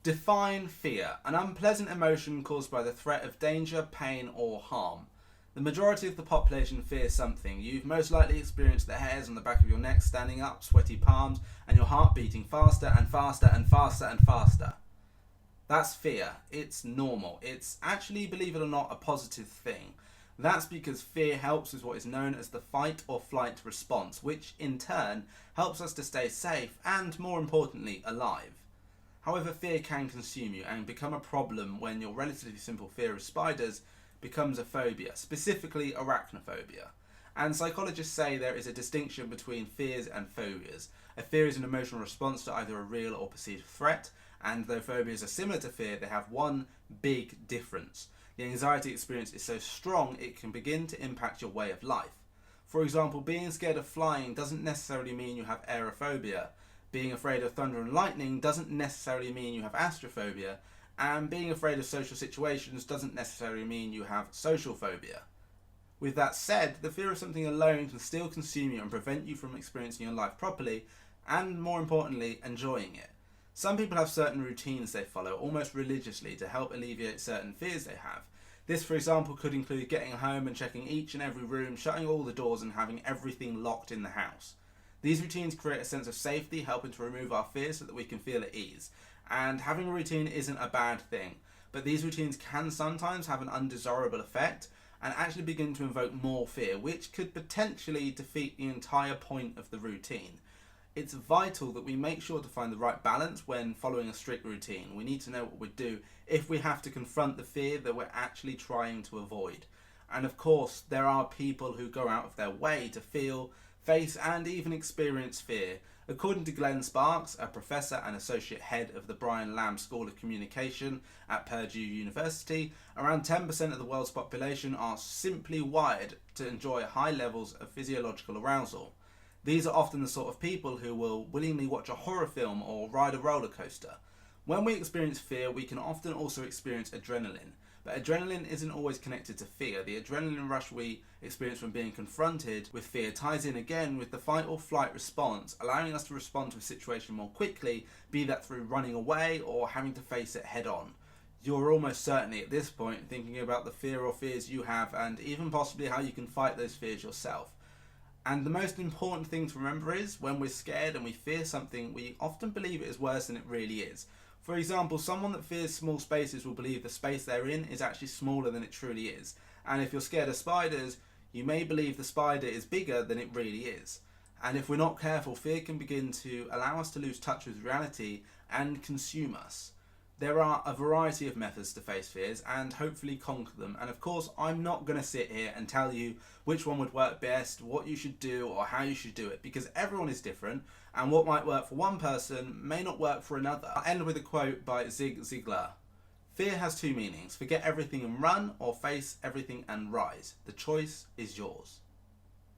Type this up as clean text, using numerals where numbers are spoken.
Define fear, an unpleasant emotion caused by the threat of danger, pain or harm. The majority of the population fears something. You've most likely experienced the hairs on the back of your neck standing up, sweaty palms, and your heart beating faster and faster and faster and faster. That's fear. It's normal. It's actually, believe it or not, a positive thing. That's because fear helps with what is known as the fight or flight response, which in turn helps us to stay safe and, more importantly, alive. However, fear can consume you and become a problem when your relatively simple fear of spiders becomes a phobia, specifically arachnophobia. And psychologists say there is a distinction between fears and phobias. A fear is an emotional response to either a real or perceived threat, and though phobias are similar to fear, they have one big difference. The anxiety experience is so strong it can begin to impact your way of life. For example, being scared of flying doesn't necessarily mean you have aerophobia. Being afraid of thunder and lightning doesn't necessarily mean you have astrophobia. And being afraid of social situations doesn't necessarily mean you have social phobia. With that said, the fear of something alone can still consume you and prevent you from experiencing your life properly and, more importantly, enjoying it. Some people have certain routines they follow almost religiously to help alleviate certain fears they have. This, for example, could include getting home and checking each and every room, shutting all the doors and having everything locked in the house. These routines create a sense of safety, helping to remove our fears so that we can feel at ease. And having a routine isn't a bad thing, but these routines can sometimes have an undesirable effect and actually begin to invoke more fear, which could potentially defeat the entire point of the routine. It's vital that we make sure to find the right balance when following a strict routine. We need to know what we do if we have to confront the fear that we're actually trying to avoid. And of course, there are people who go out of their way to feel, face and even experience fear. According to Glenn Sparks, a professor and associate head of the Brian Lamb School of Communication at Purdue University, around 10% of the world's population are simply wired to enjoy high levels of physiological arousal. These are often the sort of people who will willingly watch a horror film or ride a roller coaster. When we experience fear, we can often also experience adrenaline. But adrenaline isn't always connected to fear. The adrenaline rush we experience from being confronted with fear ties in again with the fight or flight response, allowing us to respond to a situation more quickly, be that through running away or having to face it head on. You're almost certainly at this point thinking about the fear or fears you have and even possibly how you can fight those fears yourself. And the most important thing to remember is when we're scared and we fear something, we often believe it is worse than it really is. For example, someone that fears small spaces will believe the space they're in is actually smaller than it truly is. And if you're scared of spiders, you may believe the spider is bigger than it really is. And if we're not careful, fear can begin to allow us to lose touch with reality and consume us. There are a variety of methods to face fears and hopefully conquer them. And of course, I'm not going to sit here and tell you which one would work best, what you should do or how you should do it, because everyone is different and what might work for one person may not work for another. I'll end with a quote by Zig Ziglar. Fear has two meanings: forget everything and run, or face everything and rise. The choice is yours.